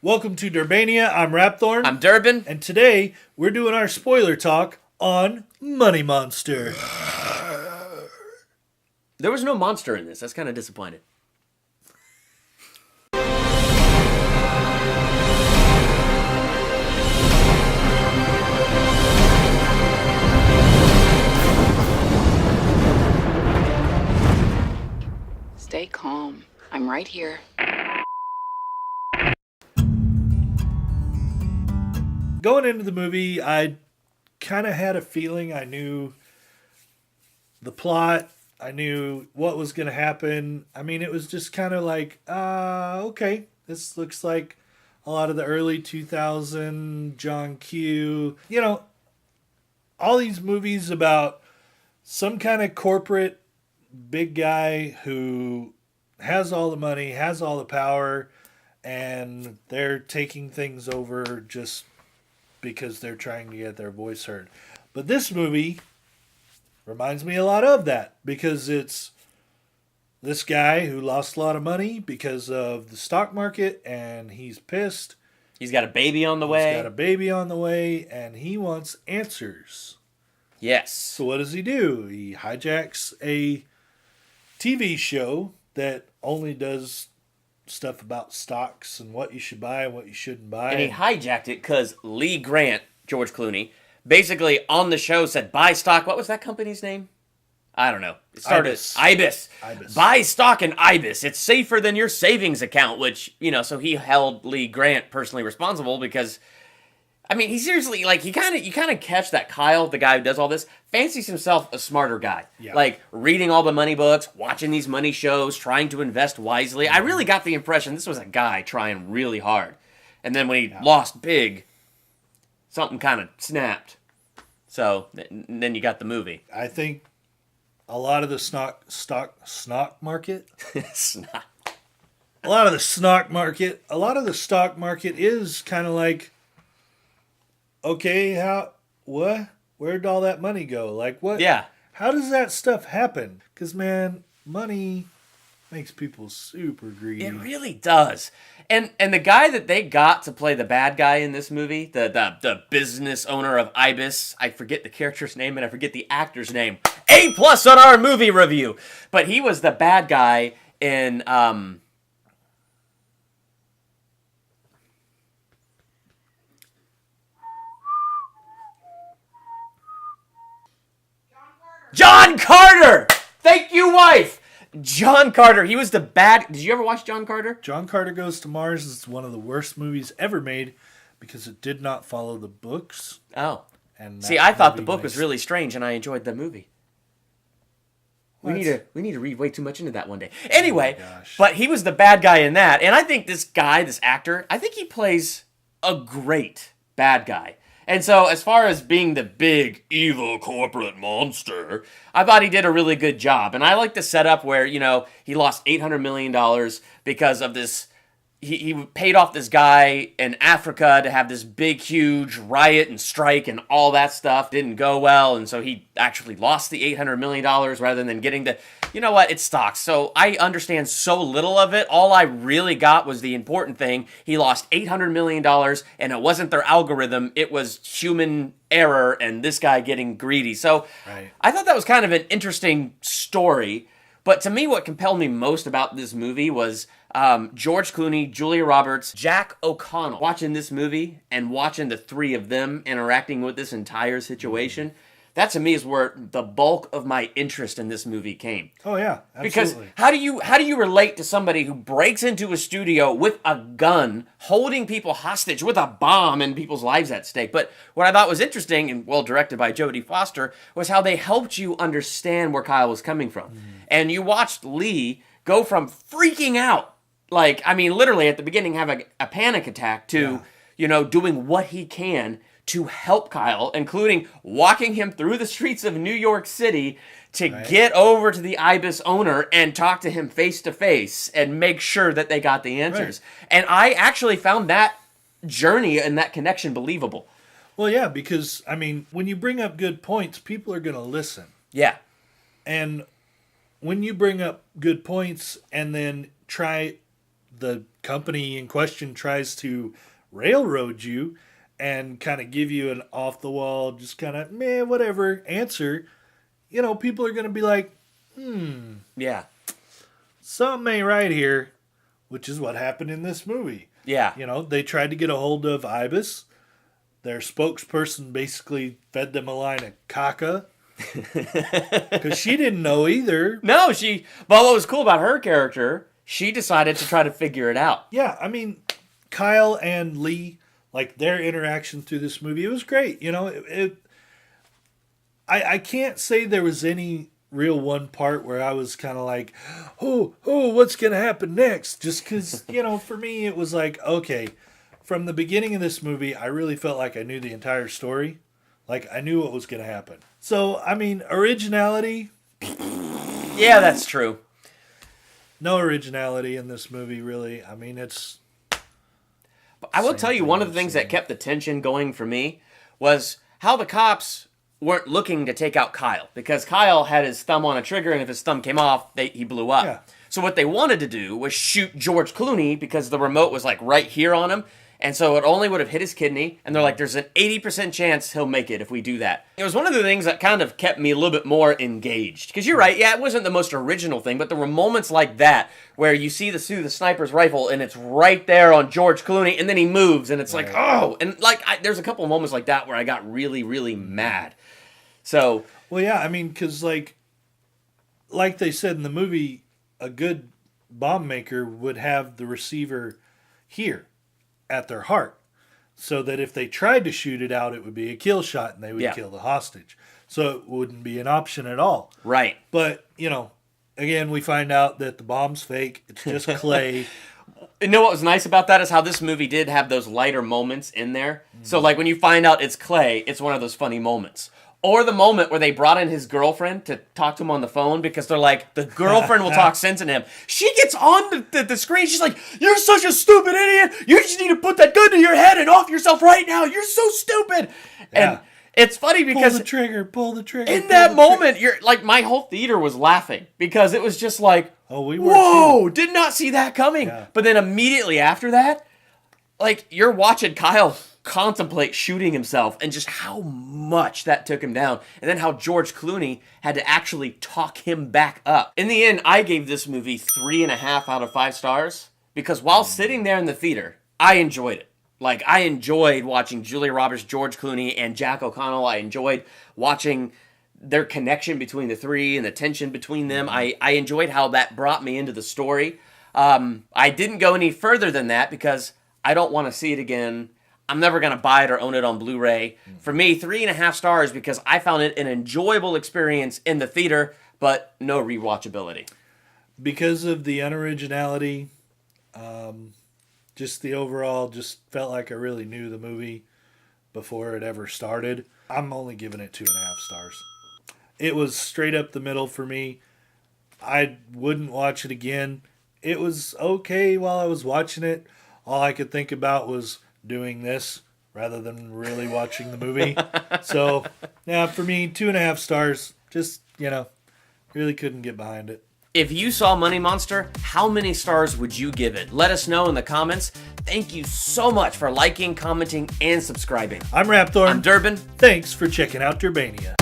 Welcome to Durbania. I'm Rapthorn. I'm Durbin. And today we're doing our spoiler talk on Money Monster. There was no monster in this. That's kind of disappointing. Stay calm. I'm right here. Going into the movie, I kind of had a feeling. I knew the plot. I knew what was going to happen. I mean, it was just kind of like, okay, this looks like a lot of the early 2000 John Q. You know, all these movies about some kind of corporate big guy who has all the money, has all the power, and they're taking things over just because they're trying to get their voice heard. But this movie reminds me a lot of that because it's this guy who lost a lot of money because of the stock market and he's pissed. He's got a baby on the way. He's got a baby on the way and he wants answers. Yes. So what does he do? He hijacks a TV show that only does stuff about stocks and what you should buy and what you shouldn't buy. And he hijacked it because Lee Grant, George Clooney, basically on the show said, buy stock. What was that company's name? I don't know. It started Ibis. Buy stock in Ibis. It's safer than your savings account, which, so he held Lee Grant personally responsible because, he seriously, you kind of catch that Kyle, the guy who does all this, fancies himself a smarter guy. Yeah. Like, reading all the money books, watching these money shows, trying to invest wisely. I really got the impression this was a guy trying really hard. And then when he lost big, something kind of snapped. So, then you got the movie. I think a lot of the stock market... A lot of the stock market is kind of like... Okay, where'd all that money go? Like, what? Yeah. How does that stuff happen? Because, man, money makes people super greedy. It really does. And the guy that they got to play the bad guy in this movie, the business owner of Ibis, I forget the character's name and I forget the actor's name. A+ on our movie review. But he was the bad guy in... John Carter! Thank you, wife! John Carter. He was the bad... Did you ever watch John Carter? John Carter Goes to Mars is one of the worst movies ever made because it did not follow the books. Oh. And see, I thought the book was really strange and I enjoyed the movie. We need to read way too much into that one day. Anyway, but he was the bad guy in that. And I think this actor, I think he plays a great bad guy. And so, as far as being the big, evil corporate monster, I thought he did a really good job. And I like the setup where, he lost $800 million because of this... He paid off this guy in Africa to have this big, huge riot and strike and all that stuff. Didn't go well, and so he actually lost the $800 million rather than getting the... You know what? It's stocks. So I understand so little of it. All I really got was the important thing. He lost $800 million, and it wasn't their algorithm. It was human error and this guy getting greedy. So I thought that was kind of an interesting story. But to me, what compelled me most about this movie was George Clooney, Julia Roberts, Jack O'Connell. Watching this movie and watching the three of them interacting with this entire situation, that to me is where the bulk of my interest in this movie came. Oh yeah, absolutely. Because how do you relate to somebody who breaks into a studio with a gun, holding people hostage with a bomb and people's lives at stake? But what I thought was interesting and well directed by Jodie Foster was how they helped you understand where Kyle was coming from. And you watched Lee go from freaking out, literally at the beginning have a panic attack to, doing what he can to help Kyle, including walking him through the streets of New York City to get over to the Ibis owner and talk to him face to face and make sure that they got the answers. And I actually found that journey and that connection believable. Well, yeah, because, when you bring up good points, people are going to listen. Yeah. And when you bring up good points and then try the company in question tries to railroad you and kind of give you an off the wall, just kind of meh, whatever answer, people are going to be like, Yeah. something ain't right here, which is what happened in this movie. Yeah. They tried to get a hold of Ibis. Their spokesperson basically fed them a line of caca. Because she didn't know either. No, but what was cool about her character, she decided to try to figure it out. Yeah, I mean, Kyle and Lee, like their interaction through this movie, it was great. I can't say there was any real one part where I was kind of like, oh, what's going to happen next? Just because, for me, it was like, okay, from the beginning of this movie, I really felt like I knew the entire story. Like, I knew what was going to happen. So, I mean, originality. Yeah, that's true. No originality in this movie, really. I mean, it's... But I will tell you, one of the things that kept the tension going for me was how the cops weren't looking to take out Kyle. Because Kyle had his thumb on a trigger, and if his thumb came off, he blew up. Yeah. So what they wanted to do was shoot George Clooney because the remote was like right here on him. And so it only would have hit his kidney. And they're like, there's an 80% chance he'll make it if we do that. It was one of the things that kind of kept me a little bit more engaged. Because you're right, yeah, it wasn't the most original thing. But there were moments like that where you see the sniper's rifle and it's right there on George Clooney. And then he moves and it's like, oh. And like, there's a couple of moments like that where I got really, really mad. So. Well, yeah, I mean, because like they said in the movie, a good bomb maker would have the receiver here at their heart, so that if they tried to shoot it out, it would be a kill shot and they would kill the hostage. So it wouldn't be an option at all. Right. But, again, we find out that the bomb's fake. It's just clay. You know what was nice about that is how this movie did have those lighter moments in there. So, like, when you find out it's clay, it's one of those funny moments. Or the moment where they brought in his girlfriend to talk to him on the phone because they're like, the girlfriend will talk sense into him. She gets on the screen. She's like, you're such a stupid idiot. You just need to put that gun to your head and off yourself right now. You're so stupid. Yeah. And it's funny because... Pull the trigger. In that moment, you're like, my whole theater was laughing because it was just like, we were whoa, too. did not see that coming. Yeah. But then immediately after that, like, you're watching Kyle contemplate shooting himself and just how much that took him down, and then how George Clooney had to actually talk him back up. In the end, I gave this movie 3.5 out of 5 stars because while sitting there in the theater, I enjoyed it. Like, I enjoyed watching Julia Roberts, George Clooney, and Jack O'Connell. I enjoyed watching their connection between the three and the tension between them. I enjoyed how that brought me into the story. I didn't go any further than that because I don't want to see it again. I'm never going to buy it or own it on Blu-ray. For me, 3.5 stars because I found it an enjoyable experience in the theater, but no rewatchability. Because of the unoriginality, just the overall, just felt like I really knew the movie before it ever started. I'm only giving it 2.5 stars. It was straight up the middle for me. I wouldn't watch it again. It was okay while I was watching it. All I could think about was doing this rather than really watching the movie. So, yeah, for me, 2.5 stars. Just, really couldn't get behind it. If you saw Money Monster, how many stars would you give it? Let us know in the comments. Thank you so much for liking, commenting, and subscribing. I'm Rapthorn. I'm Durbin. Thanks for checking out Durbania.